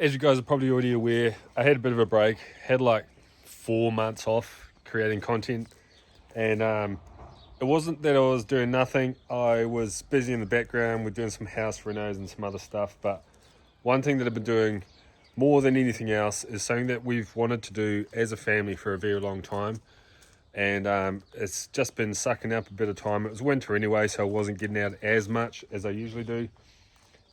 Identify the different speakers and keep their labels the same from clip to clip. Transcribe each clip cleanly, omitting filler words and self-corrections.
Speaker 1: as you guys are probably already aware, I had a bit of a break. Had like 4 months off creating content, and it wasn't that I was doing nothing. I was busy in the background with doing some house renos and some other stuff. But one thing that I've been doing more than anything else is something that we've wanted to do as a family for a very long time, and it's just been sucking up a bit of time. It was winter anyway, so I wasn't getting out as much as I usually do.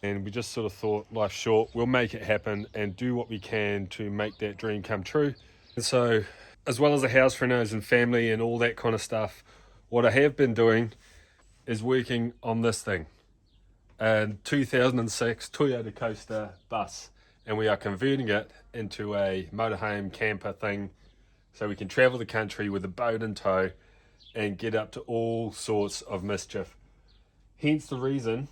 Speaker 1: And we just sort of thought, life's short, we'll make it happen and do what we can to make that dream come true. And so, as well as the house renos and family and all that kind of stuff, what I have been doing is working on this thing. A 2006 Toyota Coaster bus. And we are converting it into a motorhome camper thing so we can travel the country with a boat in tow and get up to all sorts of mischief. Hence the reason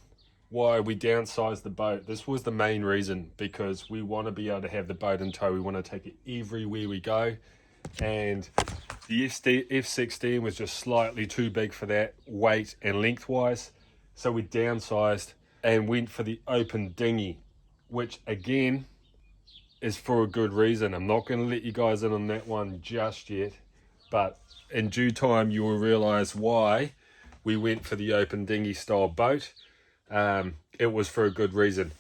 Speaker 1: why we downsized the boat. This was the main reason, because we want to be able to have the boat in tow. We want to take it everywhere we go, and the F16 was just slightly too big for that weight and lengthwise, so we downsized and went for the open dinghy, which again is for a good reason. I'm not going to let you guys in on that one just yet, but in due time you will realize why we went for the open dinghy style boat. It was for a good reason.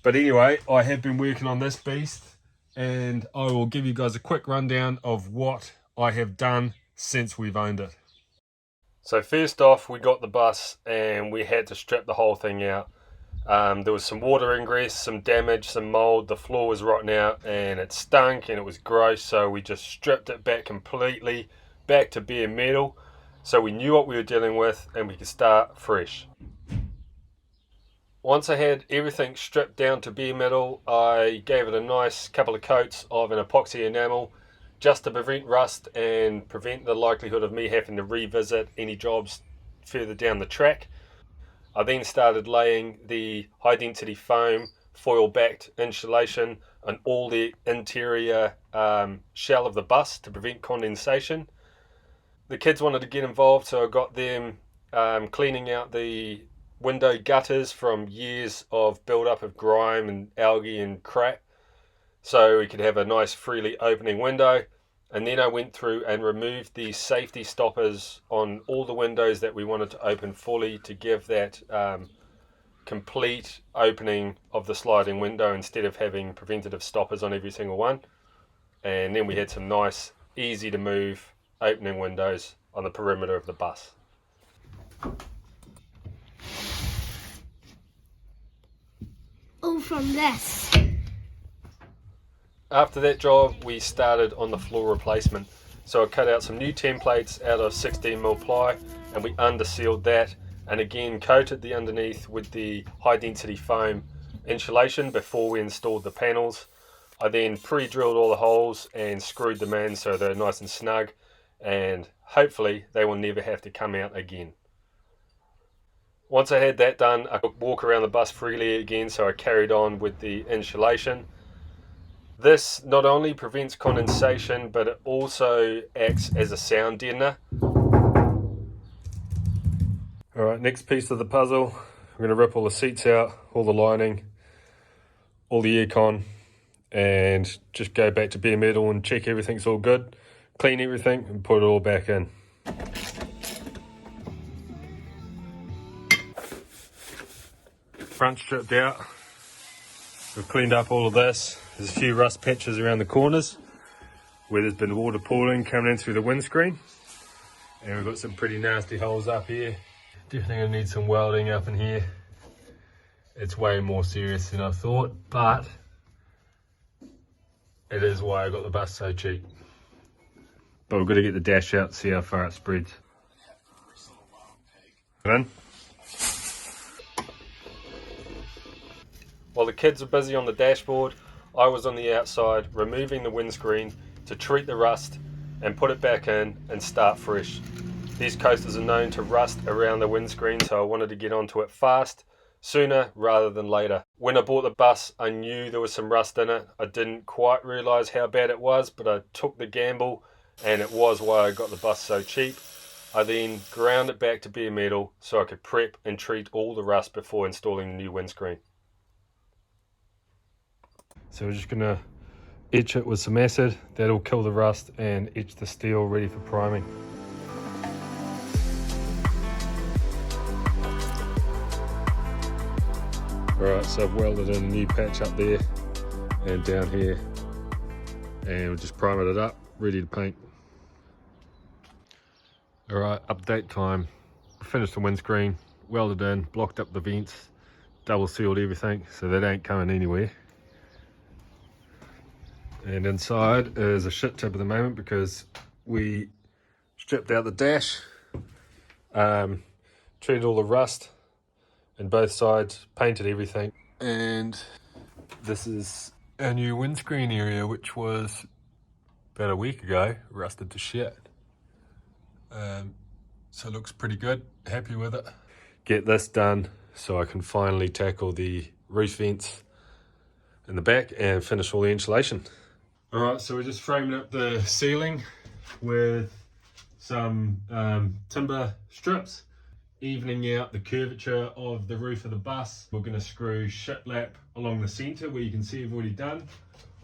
Speaker 1: But anyway, I have been working on this beast, and I will give you guys a quick rundown of what I have done since we've owned it. So first off, we got the bus and we had to strip the whole thing out. There was some water ingress, some damage, some mold. The floor was rotten out and it stunk and it was gross, so we just stripped it back completely, back to bare metal, so we knew what we were dealing with and we could start fresh. Once I had everything stripped down to bare metal, I gave it a nice couple of coats of an epoxy enamel just to prevent rust and prevent the likelihood of me having to revisit any jobs further down the track. I then started laying the high density foam foil backed insulation on all the interior shell of the bus to prevent condensation. The kids wanted to get involved, so I got them cleaning out the window gutters from years of build-up of grime and algae and crap, so we could have a nice freely opening window. And then I went through and removed the safety stoppers on all the windows that we wanted to open fully to give that complete opening of the sliding window instead of having preventative stoppers on every single one. And then we had some nice, easy to move opening windows on the perimeter of the bus.
Speaker 2: All from this.
Speaker 1: After that job, we started on the floor replacement. So I cut out some new templates out of 16mm ply and we undersealed that, and again coated the underneath with the high density foam insulation before we installed the panels. I then pre-drilled all the holes and screwed them in so they're nice and snug, and hopefully they will never have to come out again. Once I had that done, I could walk around the bus freely again, so I carried on with the insulation. This not only prevents condensation, but it also acts as a sound deadener. Alright, next piece of the puzzle. I'm going to rip all the seats out, all the lining, all the aircon, and just go back to bare metal and check everything's all good, clean everything and put it all back in. Front stripped out. We've cleaned up all of this. There's a few rust patches around the corners where there's been water pooling coming in through the windscreen, and we've got some pretty nasty holes up here. Definitely gonna need some welding up in here. It's way more serious than I thought, but it is why I got the bus so cheap. But we've got to get the dash out, see how far it spreads. In. While the kids were busy on the dashboard, I was on the outside removing the windscreen to treat the rust and put it back in and start fresh. These coasters are known to rust around the windscreen, so I wanted to get onto it fast, sooner rather than later. When I bought the bus, I knew there was some rust in it. I didn't quite realise how bad it was, but I took the gamble, and it was why I got the bus so cheap. I then ground it back to bare metal so I could prep and treat all the rust before installing the new windscreen. So we're just gonna etch it with some acid. That'll kill the rust and etch the steel ready for priming. Alright, so I've welded in a new patch up there and down here, and we'll just prime it up, ready to paint. Alright, update time. Finished the windscreen, welded in, blocked up the vents, double sealed everything so that ain't coming anywhere. And inside is a shit tip at the moment because we stripped out the dash, treated all the rust in both sides, painted everything, and this is our new windscreen area, which was about a week ago rusted to shit. So it looks pretty good, happy with it. Get this done so I can finally tackle the roof vents in the back and finish all the insulation. Alright, so we're just framing up the ceiling with some timber strips, evening out the curvature of the roof of the bus. We're going to screw shiplap along the centre where you can see I've already done.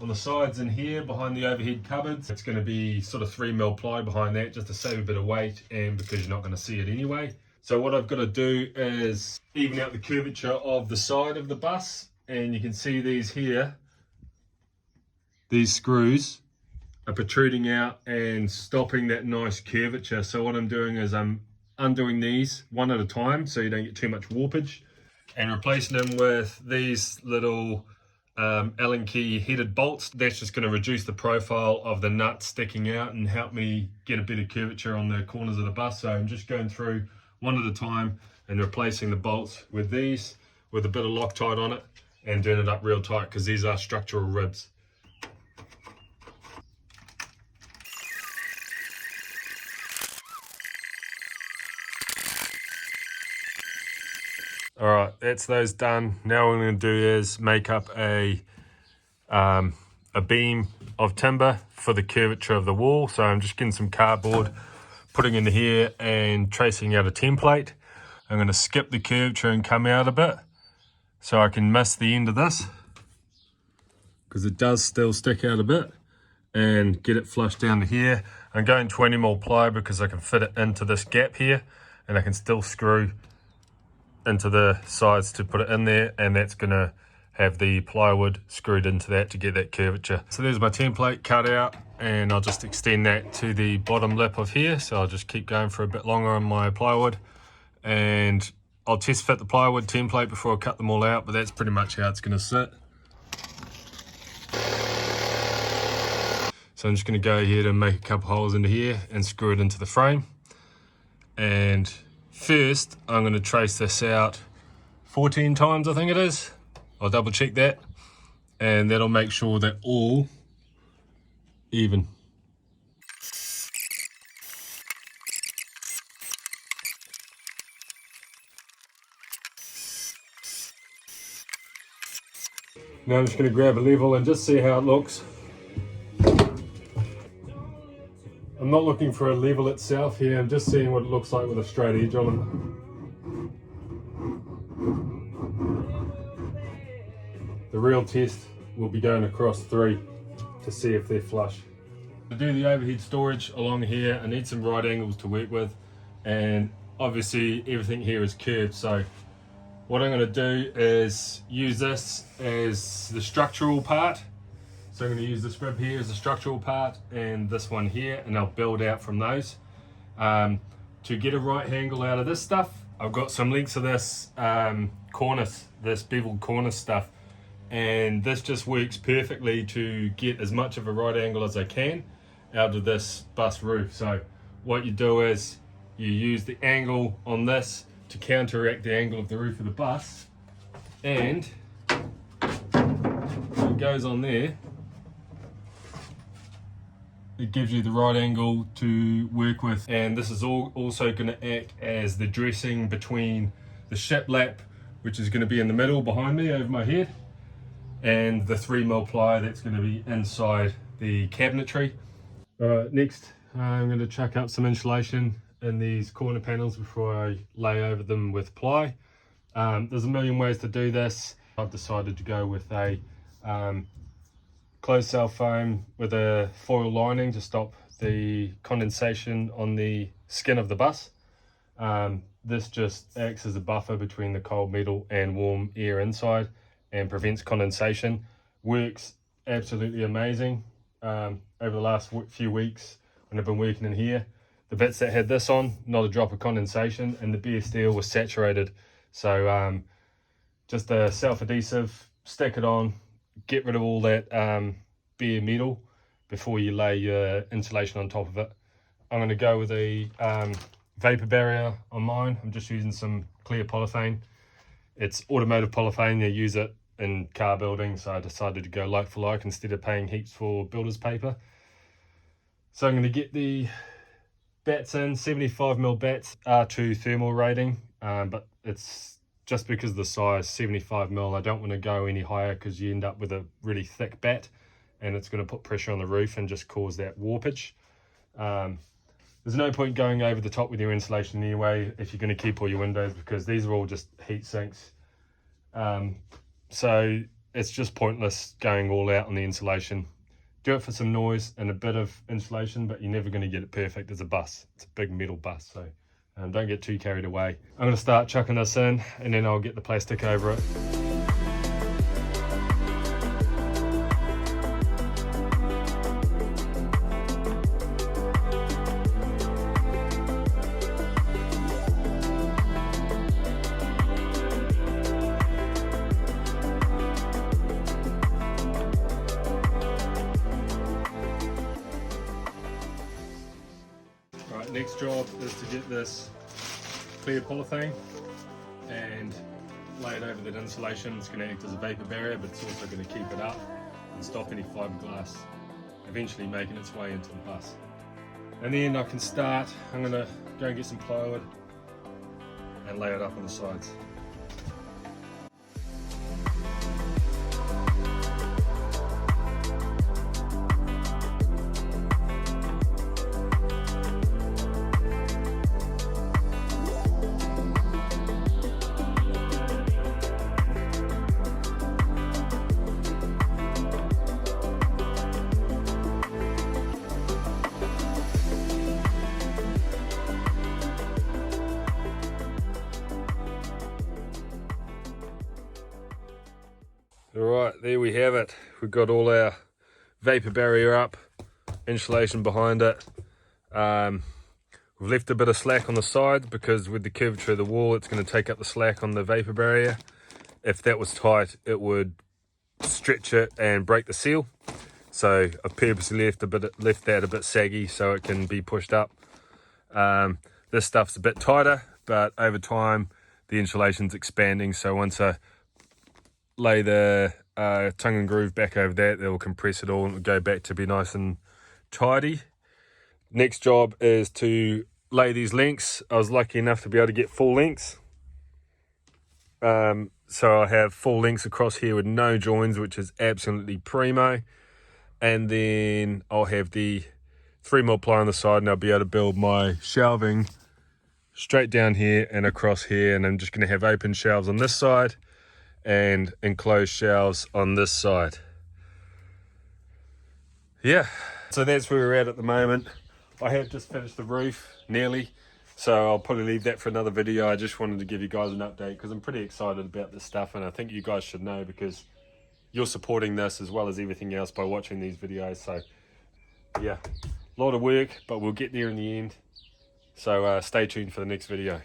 Speaker 1: On the sides in here behind the overhead cupboards, it's going to be sort of 3mm ply behind that just to save a bit of weight and because you're not going to see it anyway. So what I've got to do is even out the curvature of the side of the bus, and you can see these here, these screws are protruding out and stopping that nice curvature. So what I'm doing is I'm undoing these one at a time so you don't get too much warpage, and replacing them with these little Allen key headed bolts. That's just going to reduce the profile of the nut sticking out and help me get a better curvature on the corners of the bus. So I'm just going through one at a time and replacing the bolts with these with a bit of Loctite on it and doing it up real tight because these are structural ribs. Alright, that's those done. Now what I'm going to do is make up a beam of timber for the curvature of the wall. So I'm just getting some cardboard, putting in here and tracing out a template. I'm going to skip the curvature and come out a bit so I can miss the end of this because it does still stick out a bit, and get it flush down to here. I'm going 20mm ply because I can fit it into this gap here and I can still screw into the sides to put it in there, and that's going to have the plywood screwed into that to get that curvature. So there's my template cut out, and I'll just extend that to the bottom lip of here. So I'll just keep going for a bit longer on my plywood, and I'll test fit the plywood template before I cut them all out, but that's pretty much how it's going to sit. So I'm just going to go ahead and make a couple holes into here and screw it into the frame. And first, I'm going to trace this out 14 times, I think it is. I'll double check that, and that'll make sure they're all even. Now I'm just going to grab a level and just see how it looks. I'm not looking for a level itself here, I'm just seeing what it looks like with a straight edge on them. The real test will be going across 3 to see if they're flush. To do the overhead storage along here, I need some right angles to work with, and obviously everything here is curved, so what I'm going to do is use this as the structural part. So I'm going to use this rib here as the structural part and this one here, and I'll build out from those. To get a right angle out of this stuff, I've got some lengths of this cornice, this beveled cornice stuff, and this just works perfectly to get as much of a right angle as I can out of this bus roof. So what you do is you use the angle on this to counteract the angle of the roof of the bus, and it goes on there. It gives you the right angle to work with, and this is also going to act as the dressing between the shiplap, which is going to be in the middle behind me over my head, and the 3mm ply that's going to be inside the cabinetry. Alright, next I'm going to chuck up some insulation in these corner panels before I lay over them with ply. There's a million ways to do this. I've decided to go with a closed cell foam with a foil lining to stop the condensation on the skin of the bus. This just acts as a buffer between the cold metal and warm air inside and prevents condensation. Works absolutely amazing. Over the last few weeks when I've been working in here, the bits that had this on, not a drop of condensation, and the bare steel was saturated. So just a self-adhesive, stick it on, get rid of all that bare metal before you lay your insulation on top of it. I'm going to go with a vapor barrier on mine. I'm just using some clear polythene. It's automotive polythene, they use it in car building, so I decided to go like for like instead of paying heaps for builder's paper. So I'm going to get the bats in, 75mm bats, R2 thermal rating, but it's just because of the size, 75mm. I don't want to go any higher because you end up with a really thick bat and it's going to put pressure on the roof and just cause that warpage. There's no point going over the top with your insulation anyway if you're going to keep all your windows, because these are all just heat sinks. So it's just pointless going all out on the insulation. Do it for some noise and a bit of insulation, but you're never going to get it perfect as a bus. It's a big metal bus, so don't get too carried away. I'm going to start chucking this in and then I'll get the plastic over it. Next job is to get this clear polythene and lay it over that insulation. It's going to act as a vapor barrier, but it's also going to keep it up and stop any fiberglass eventually making its way into the bus. And then I can start, I'm going to go and get some plywood and lay it up on the sides. Alright, there we have it. We've got all our vapor barrier up, insulation behind it. We've left a bit of slack on the side because with the curvature of the wall it's going to take up the slack on the vapor barrier. If that was tight it would stretch it and break the seal. So I've purposely left that a bit saggy so it can be pushed up. This stuff's a bit tighter, but over time the insulation's expanding, so once I lay the tongue and groove back over that, they'll compress it all and it'll go back to be nice and tidy. Next job is to lay these links. I was lucky enough to be able to get full lengths. So I have full lengths across here with no joins, which is absolutely primo. And then I'll have the 3mm ply on the side and I'll be able to build my shelving straight down here and across here. And I'm just going to have open shelves on this side and enclosed shelves on this side. Yeah, so that's where we're at the moment. I have just finished the roof nearly, so I'll probably leave that for another video. I just wanted to give you guys an update because I'm pretty excited about this stuff, and I think you guys should know because you're supporting this as well as everything else by watching these videos. So yeah, a lot of work, but we'll get there in the end. So stay tuned for the next video.